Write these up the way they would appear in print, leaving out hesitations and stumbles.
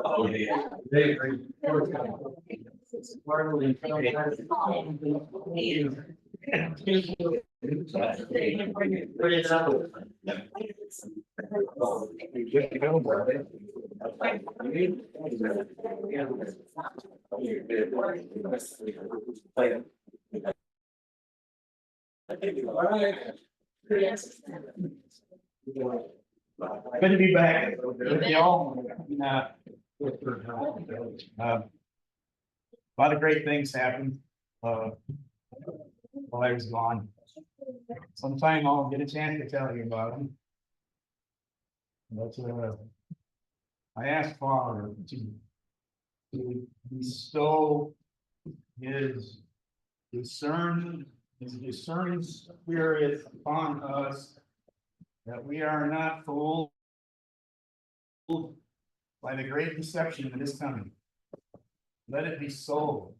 Oh, yeah. Good to be back with y'all. A lot of great things happened while I was gone. Sometime I'll get a chance to tell you about them. But I asked Father to bestow his discerning spirit upon us, that we are not fooled by the great deception that is coming. Let it be so.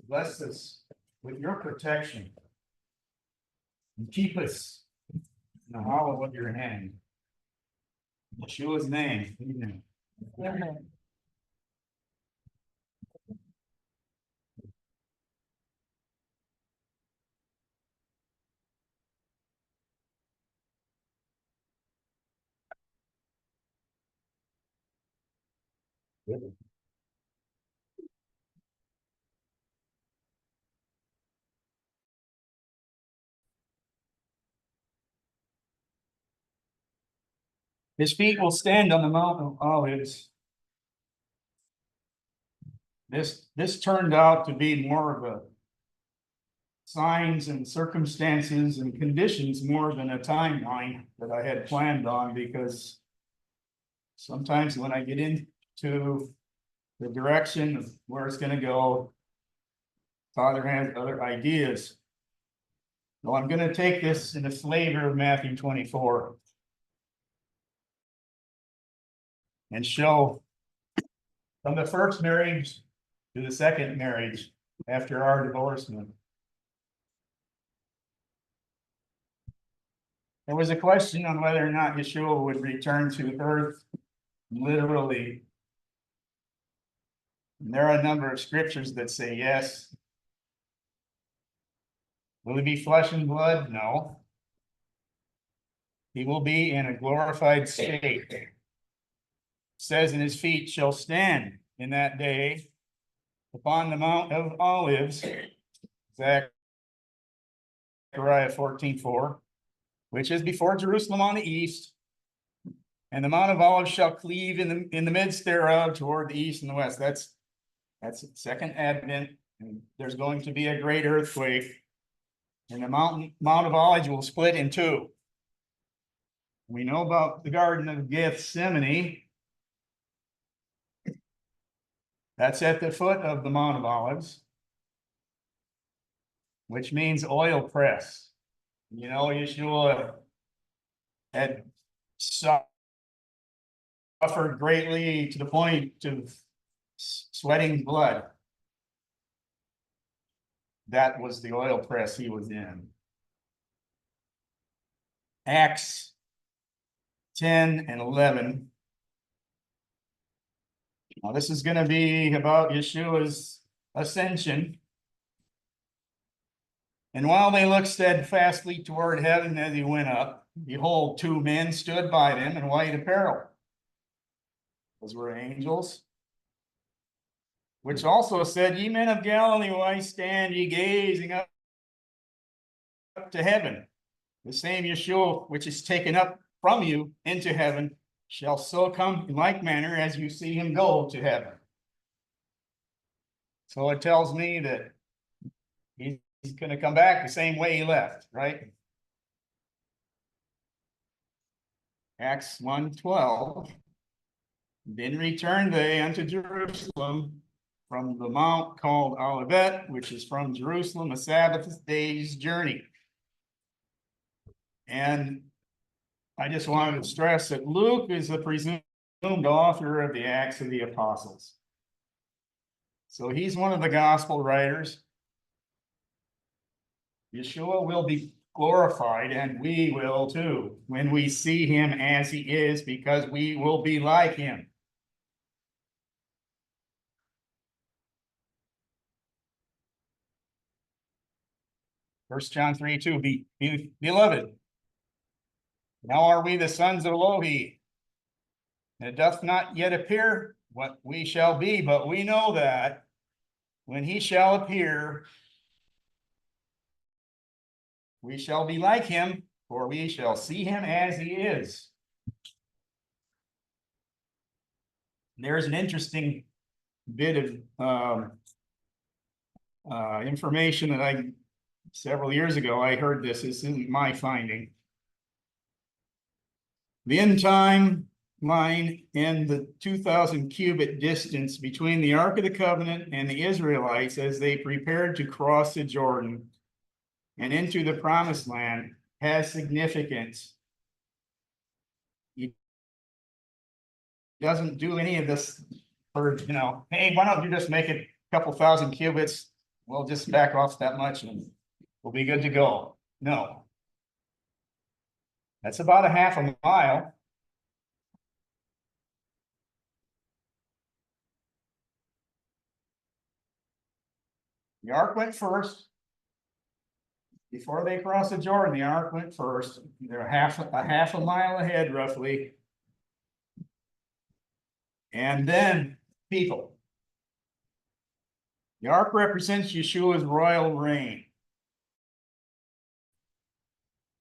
Bless us with your protection and keep us in the hollow of your hand. In Yeshua's name, amen. Amen. His feet will stand on the Mount of Olives. This turned out to be more of a signs and circumstances and conditions more than a timeline that I had planned on, because sometimes when I get into the direction of where it's going to go, Father has other ideas. So I'm going to take this in the flavor of Matthew 24 and show from the first marriage to the second marriage after our divorcement. There was a question on whether or not Yeshua would return to earth literally. And there are a number of scriptures that say yes. Will he be flesh and blood? No. He will be in a glorified state. It says, and his feet shall stand in that day upon the Mount of Olives, Zechariah 14:4, which is before Jerusalem on the east, and the Mount of Olives shall cleave in the midst thereof toward the east and the west. That's second advent, and there's going to be a great earthquake, and the Mount of Olives will split in two. We know about the Garden of Gethsemane. That's at the foot of the Mount of Olives, which means oil press. You know, Yeshua had suffered greatly to the point of sweating blood. That was the oil press he was in. Acts 10 and 11. Now, this is going to be about Yeshua's ascension. And while they looked steadfastly toward heaven as he went up, behold, two men stood by them in white apparel. Those were angels, which also said, ye men of Galilee, why stand ye gazing up to heaven? The same Yeshua which is taken up from you into heaven shall so come in like manner as you see him go to heaven. So it tells me that he's going to come back the same way he left, right? Acts 1:12. Then returned they unto Jerusalem from the mount called Olivet, which is from Jerusalem a Sabbath day's journey. And I just wanted to stress that Luke is the presumed author of the Acts of the Apostles. So he's one of the gospel writers. Yeshua will be glorified, and we will too, when we see him as he is, because we will be like him. First John 3:2, beloved, now are we the sons of Elohi. And it doth not yet appear what we shall be, but we know that when he shall appear, we shall be like him, for we shall see him as he is. There's an interesting bit of information that several years ago, I heard this. This isn't my finding. The end time line and the 2,000 cubit distance between the Ark of the Covenant and the Israelites as they prepared to cross the Jordan and into the Promised Land has significance. He doesn't do any of this for, hey, why don't you just make it a couple thousand cubits? We'll just back off that much and we'll be good to go. No. That's about a half a mile. The ark went first. Before they crossed the Jordan, the ark went first. They're half a mile ahead, roughly. And then people. The ark represents Yeshua's royal reign.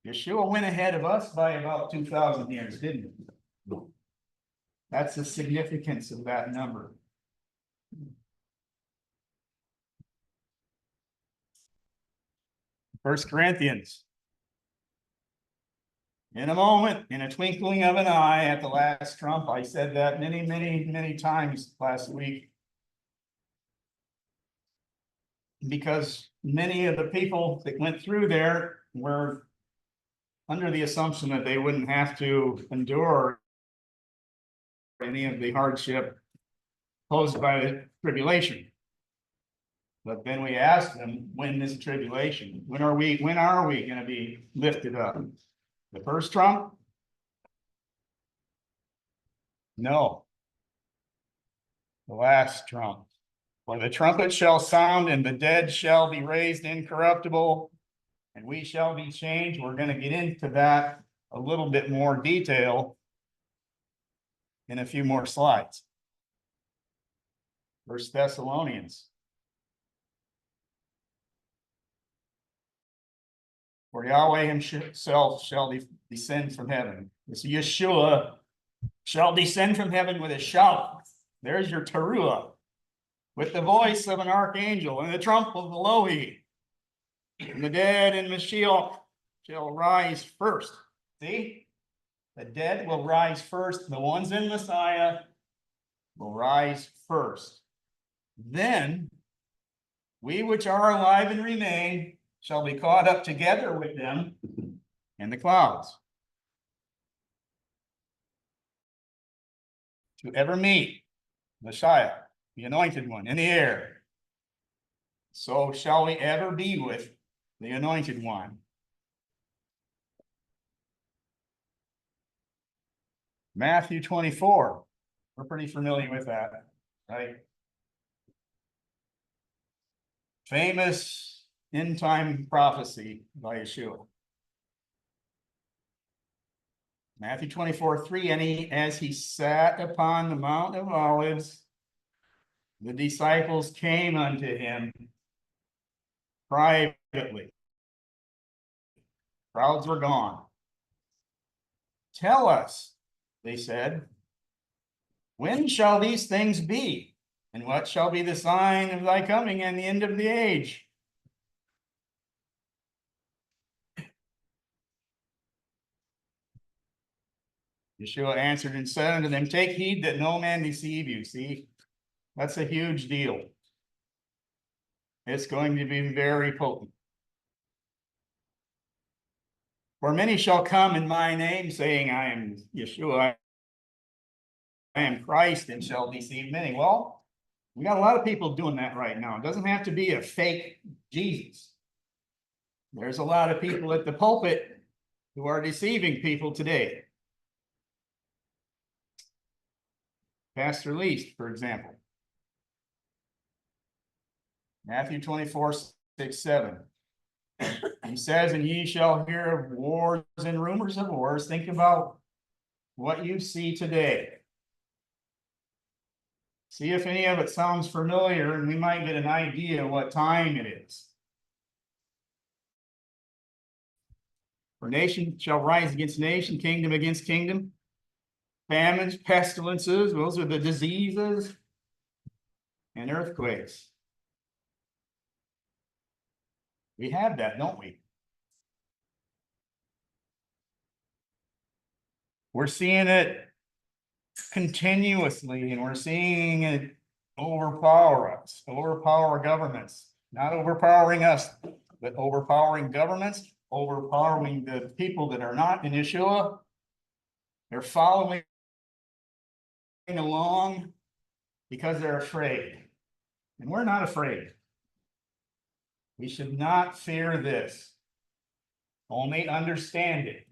Yeshua went ahead of us by about 2,000 years, didn't he? That's the significance of that number. First Corinthians. In a moment, in a twinkling of an eye, at the last trump. I said that many, many, many times last week. Because many of the people that went through there were under the assumption that they wouldn't have to endure any of the hardship posed by the tribulation. But then we asked them, when is the tribulation? When are we going to be lifted up? The first trump? No. The last trump. For the trumpet shall sound, and the dead shall be raised incorruptible, and we shall be changed. We're going to get into that a little bit more detail in a few more slides. First Thessalonians. For Yahweh himself shall descend from heaven. This Yeshua shall descend from heaven with a shout. There's your teruah. With the voice of an archangel and the trump of Elohi. And the dead in Mashiach shall rise first. See? The dead will rise first. The ones in Messiah will rise first. Then we which are alive and remain shall be caught up together with them in the clouds, to ever meet Messiah, the anointed one, in the air. So shall we ever be with the anointed one. Matthew 24. We're pretty familiar with that, right? Famous end time prophecy by Yeshua. Matthew 24:3, and as he sat upon the Mount of Olives, the disciples came unto him privately. Crowds were gone. Tell us, they said, when shall these things be? And what shall be the sign of thy coming and the end of the age? Yeshua answered and said unto them, take heed that no man deceive you. See, that's a huge deal. It's going to be very potent. For many shall come in my name, saying, I am Yeshua, I am Christ, and shall deceive many. Well, we got a lot of people doing that right now. It doesn't have to be a fake Jesus. There's a lot of people at the pulpit who are deceiving people today. Pastor Least, for example. Matthew 24:6-7. He says, and ye shall hear of wars and rumors of wars. Think about what you see today. See if any of it sounds familiar, and we might get an idea what time it is. For nation shall rise against nation, kingdom against kingdom. Famines, pestilences, those are the diseases, and earthquakes. We have that, don't we? We're seeing it continuously, and we're seeing it overpower us, overpower governments, not overpowering us, but overpowering governments, overpowering the people that are not in Yeshua. They're following along because they're afraid. And we're not afraid. We should not fear this. Only understand it.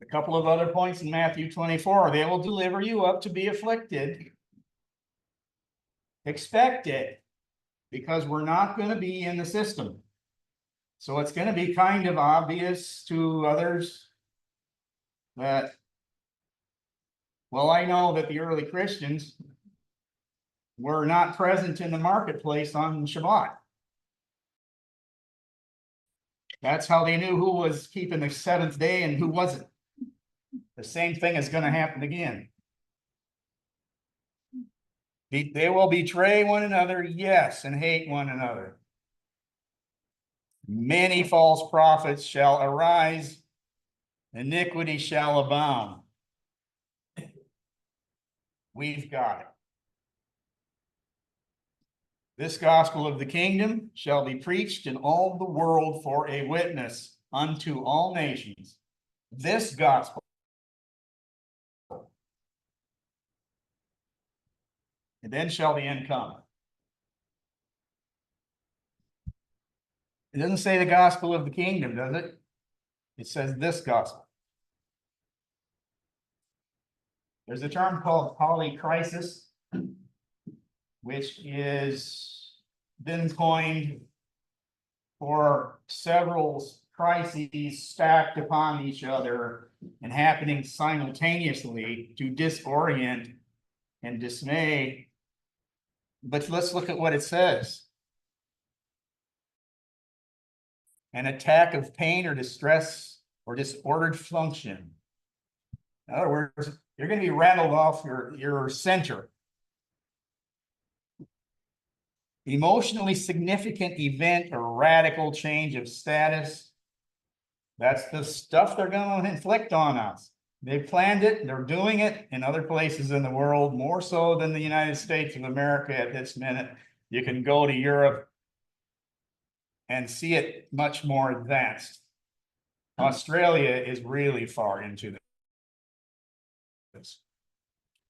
A couple of other points in Matthew 24. They will deliver you up to be afflicted. Expect it, because we're not going to be in the system. So it's going to be kind of obvious to others that, well, I know that the early Christians were not present in the marketplace on Shabbat. That's how they knew who was keeping the seventh day and who wasn't. The same thing is going to happen again. They will betray one another, yes, and hate one another. Many false prophets shall arise, iniquity shall abound. We've got it. This gospel of the kingdom shall be preached in all the world for a witness unto all nations. This gospel. And then shall the end come. It doesn't say the gospel of the kingdom, does it? It says this gospel. There's a term called polycrisis, which is been coined for several crises stacked upon each other and happening simultaneously to disorient and dismay. But let's look at what it says. An attack of pain or distress or disordered function. In other words, you're going to be rattled off your center. Emotionally significant event or radical change of status. That's the stuff they're going to inflict on us. They planned it, they're doing it in other places in the world, more so than the United States of America at this minute. You can go to Europe and see it much more advanced. Australia is really far into this.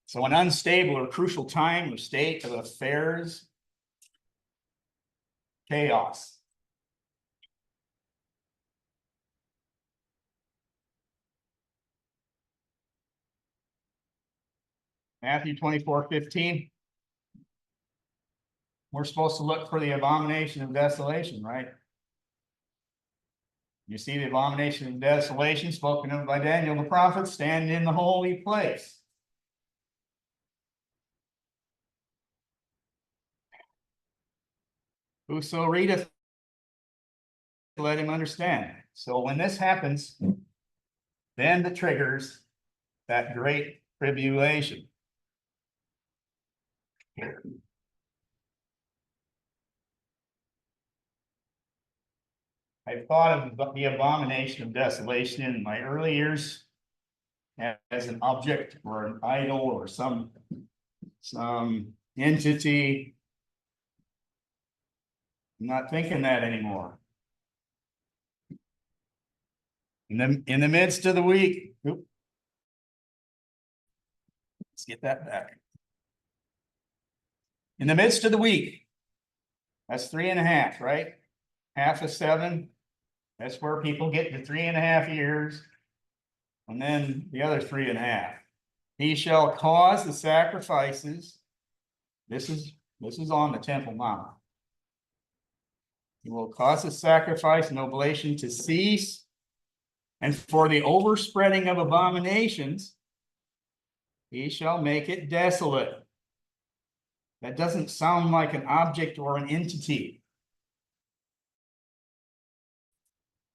So an unstable or crucial time or state of affairs, chaos. Matthew 24:15. We're supposed to look for the abomination of desolation, right? You see the abomination of desolation spoken of by Daniel the prophet, stand in the holy place. Whoso readeth, let him understand. So when this happens, then it triggers that great tribulation. I thought of the abomination of desolation in my early years as an object or an idol or some entity. I'm not thinking that anymore. In the midst of the week, let's get that back. In the midst of the week, that's 3.5, right? half of 7. That's where people get to 3.5 years. And then the other 3.5. He shall cause the sacrifices. This is on the Temple Mount. He will cause the sacrifice and oblation to cease. And for the overspreading of abominations, he shall make it desolate. That doesn't sound like an object or an entity.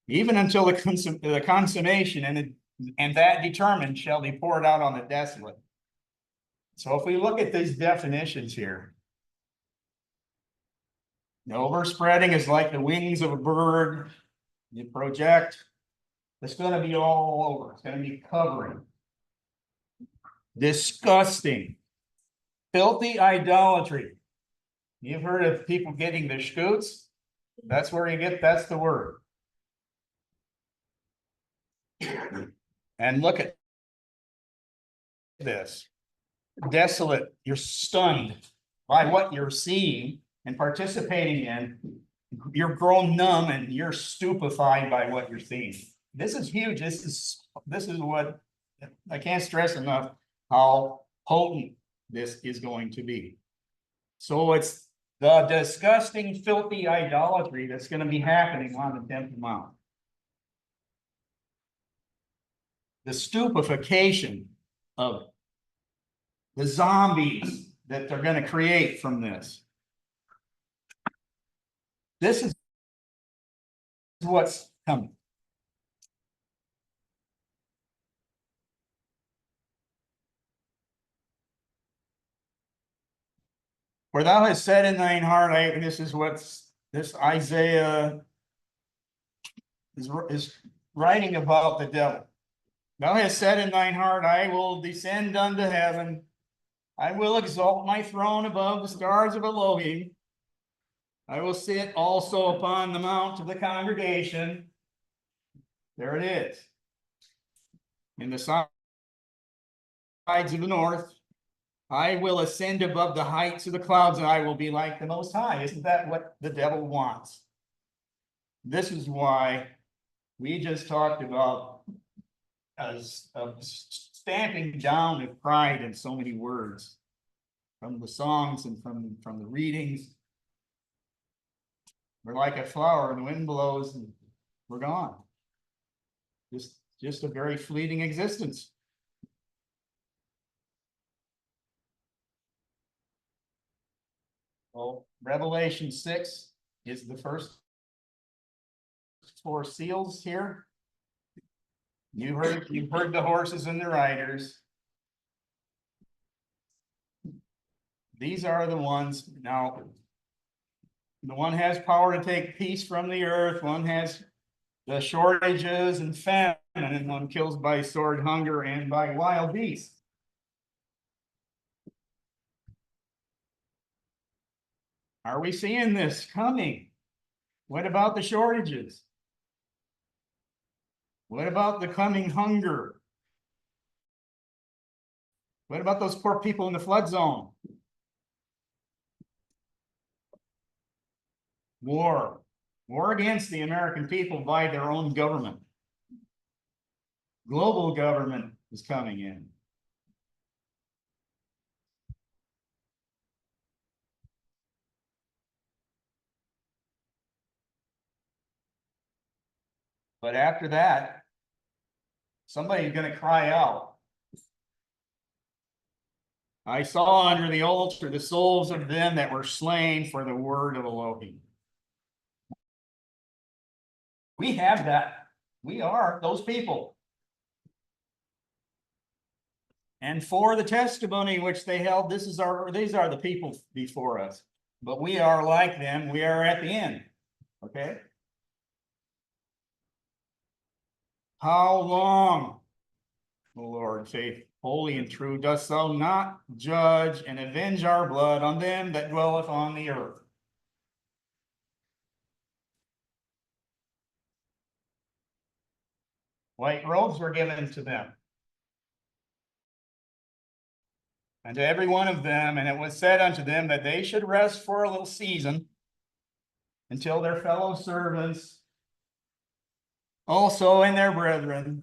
Even until the consummation and that determined shall be poured out on the desolate. So if we look at these definitions here, the overspreading is like the wings of a bird. You project, it's going to be all over. It's going to be covering. Disgusting. Filthy idolatry. You've heard of people getting their scoots? That's where you get, that's the word. And look at this. Desolate. You're stunned by what you're seeing and participating in. You're grown numb and you're stupefied by what you're seeing. This is huge. This is what I can't stress enough how potent this is going to be. So it's the disgusting, filthy idolatry that's going to be happening on the Temple Mount. The stupefaction of the zombies that they're going to create from this. This is what's coming. For thou hast said in thine heart, this is what's this Isaiah is writing about the devil. Thou hast said in thine heart, I will descend unto heaven. I will exalt my throne above the stars of Elohim. I will sit also upon the mount of the congregation. There it is. In the sides of the north. I will ascend above the heights of the clouds, and I will be like the Most High. Isn't that what the devil wants? This is why we just talked about stamping down of pride in so many words from the songs and from the readings. We're like a flower, and the wind blows, and we're gone. Just a very fleeting existence. Well, Revelation 6 is the first 4 seals here. You've heard the horses and the riders. These are the ones. Now, the one has power to take peace from the earth. One has the shortages and famine, and one kills by sword, hunger, and by wild beasts. Are we seeing this coming? What about the shortages? What about the coming hunger? What about those poor people in the flood zone? War. War against the American people by their own government. Global government is coming in. But after that, somebody's going to cry out. I saw under the altar the souls of them that were slain for the word of Elohim. We have that. We are those people. And for the testimony which they held, these are the people before us. But we are like them. We are at the end. Okay? How long, O Lord, faith, holy and true, dost thou not judge and avenge our blood on them that dwelleth on the earth? White robes were given to them. And to every one of them, and it was said unto them that they should rest for a little season until their fellow servants also and their brethren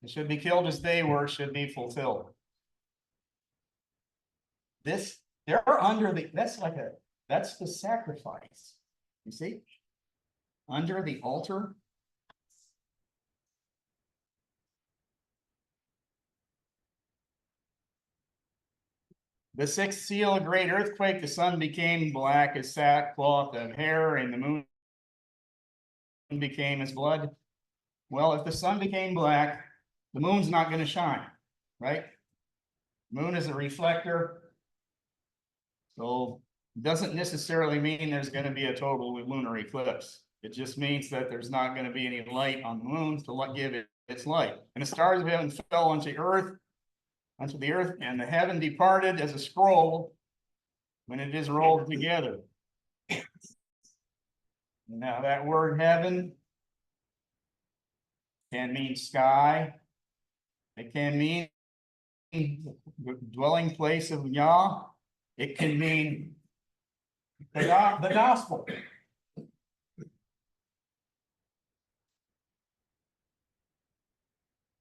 that should be killed as they were should be fulfilled. This, they're under the, that's the sacrifice. You see? Under the altar. The sixth seal, a great earthquake, the sun became black as sackcloth of hair, and the moon became as blood. Well, if the sun became black, the moon's not going to shine, right? Moon is a reflector. So it doesn't necessarily mean there's going to be a total lunar eclipse. It just means that there's not going to be any light on the moon to give it its light. And the stars of heaven fell onto the earth, and the heaven departed as a scroll when it is rolled together. Now that word heaven can mean sky. It can mean the dwelling place of Yah. It can mean the gospel.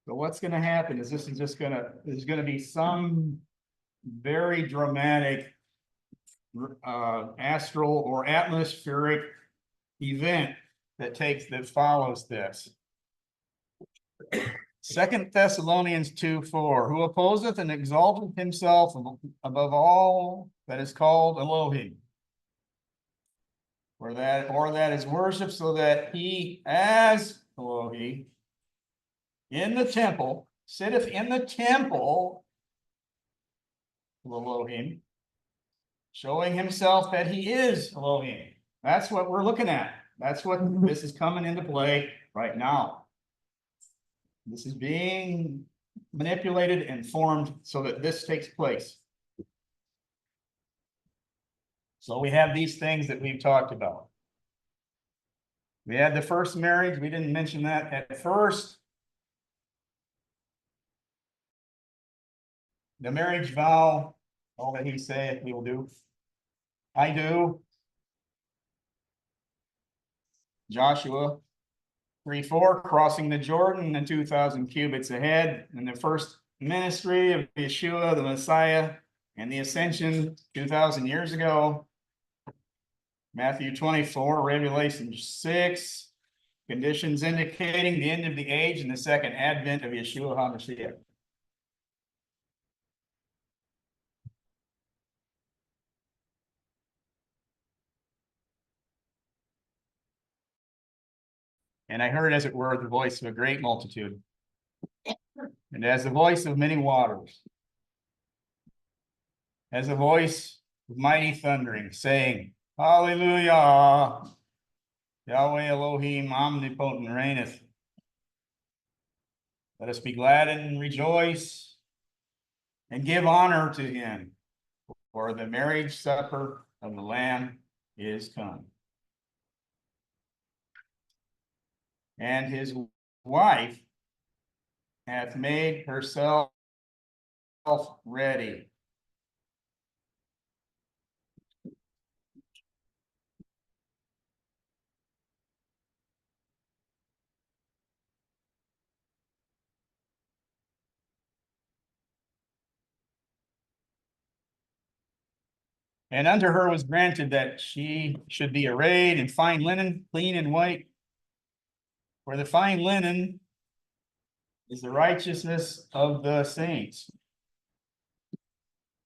So what's going to happen is there's going to be some very dramatic astral or atmospheric event that follows this. 2 Thessalonians 2:4, who opposeth and exalteth himself above all that is called Elohim, or that is worshipped, so that he as Elohim in the temple sitteth in the temple of Elohim, showing himself that he is Elohim. That's what we're looking at. That's what this is coming into play right now. This is being manipulated and formed so that this takes place. So we have these things that we've talked about. We had the first marriage. We didn't mention that at first. The marriage vow, all that he saith we will do. I do. Joshua 3:4, crossing the Jordan and 2,000 cubits ahead, and the first ministry of Yeshua, the Messiah, and the ascension 2,000 years ago. Matthew 24, Revelation 6, conditions indicating the end of the age and the second advent of Yeshua HaMashiach. And I heard, as it were, the voice of a great multitude, and as the voice of many waters, as a voice of mighty thundering, saying, Hallelujah, Yahweh Elohim omnipotent reigneth. Let us be glad and rejoice and give honor to him, for the marriage supper of the Lamb is come. And his wife hath made herself ready. And unto her was granted that she should be arrayed in fine linen, clean and white. For the fine linen is the righteousness of the saints.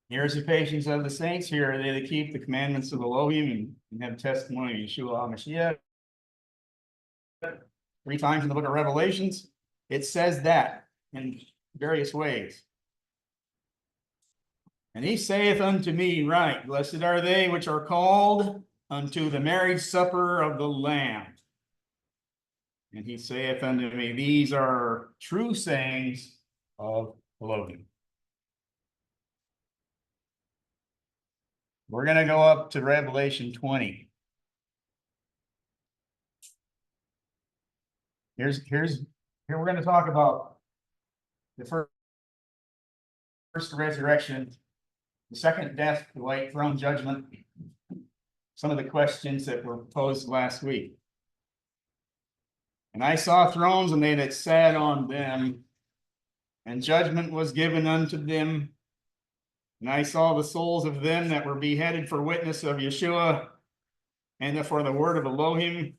Here's the patience of the saints. Here are they that keep the commandments of Elohim and have testimony of Yeshua HaMashiach. 3 times in the book of Revelations, it says that in various ways. And he saith unto me, right, blessed are they which are called unto the marriage supper of the Lamb. And he saith unto me, these are true sayings of Elohim. We're going to go up to Revelation 20. Here we're going to talk about the first resurrection, the second death, the white throne judgment, some of the questions that were posed last week. And I saw thrones and they that sat on them, and judgment was given unto them. And I saw the souls of them that were beheaded for witness of Yeshua and for the word of Elohim,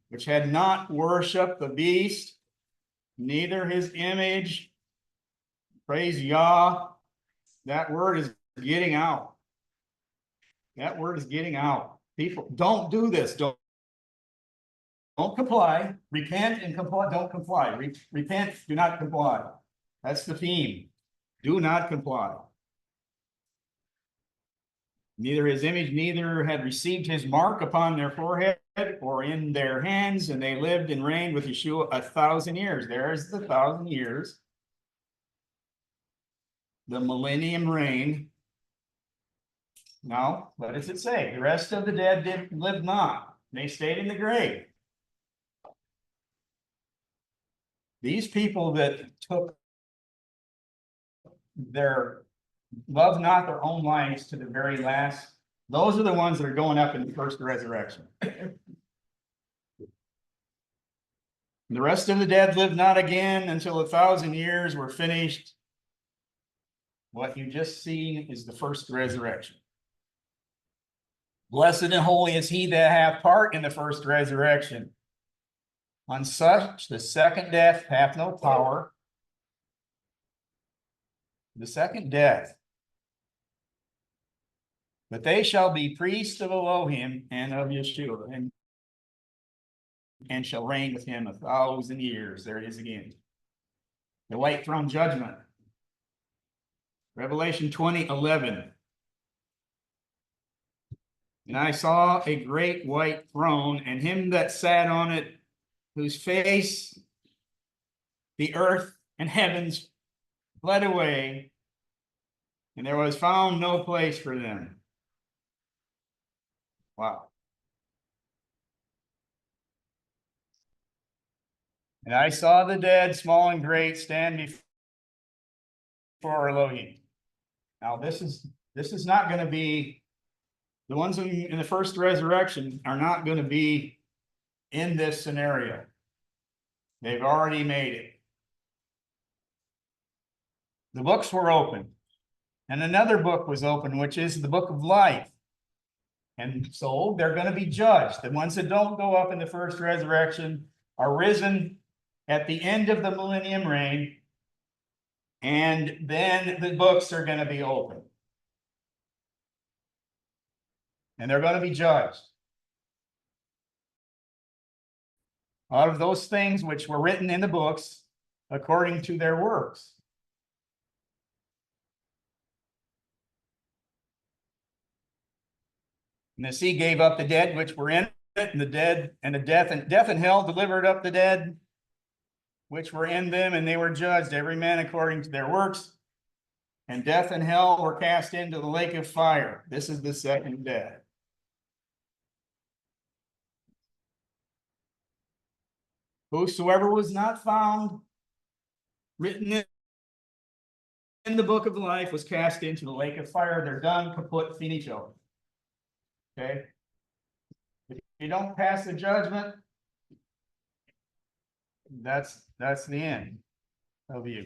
which had not worshipped the beast, neither his image. Praise Yah. That word is getting out. That word is getting out. People, don't do this. Don't comply. Repent and comply. Don't comply. Repent, do not comply. That's the theme. Do not comply. Neither his image, neither had received his mark upon their forehead or in their hands, and they lived and reigned with Yeshua 1,000 years. There's the 1,000 years. The millennium reign. Now, what does it say? The rest of the dead lived not. They stayed in the grave. These people that took their love not their own lives to the very last, those are the ones that are going up in the first resurrection. The rest of the dead lived not again until 1,000 years were finished. What you just seen is the first resurrection. Blessed and holy is he that hath part in the first resurrection. On such the second death hath no power. The second death. But they shall be priests of Elohim and of Yeshua, and shall reign with him 1,000 years. There it is again. The white throne judgment. Revelation 20:11. And I saw a great white throne, and him that sat on it, whose face the earth and heavens fled away, and there was found no place for them. Wow. And I saw the dead, small and great, stand before Elohim. Now this is not going to be, the ones in the first resurrection are not going to be in this scenario. They've already made it. The books were open, and another book was open, which is the book of life. And so they're going to be judged. The ones that don't go up in the first resurrection are risen at the end of the millennium reign, and then the books are going to be open. And they're going to be judged. Out of those things which were written in the books, according to their works. And the sea gave up the dead which were in it, and the death and hell delivered up the dead which were in them, and they were judged, every man according to their works. And death and hell were cast into the lake of fire. This is the second death. Whosoever was not found written in the book of life was cast into the lake of fire. They're done, kaput, finito. Okay? If you don't pass the judgment, that's the end of you.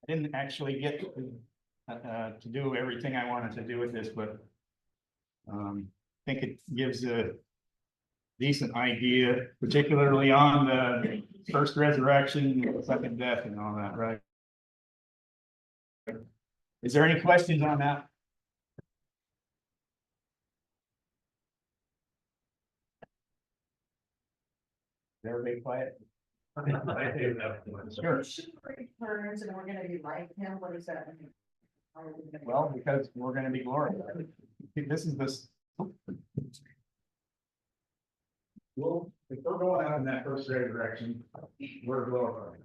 I didn't actually get to do everything I wanted to do with this, but I think it gives a decent idea, particularly on the first resurrection, second death, and all that, right? Is there any questions on that? Is everybody quiet? Sure. Returns and we're gonna be like him, what does that mean? Well, because we're going to be glorified. This is this. Well, if we're going out in that first resurrection, we're glorified.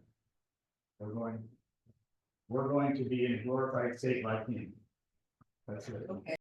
We're going to be in a glorified state like him. That's it. Okay.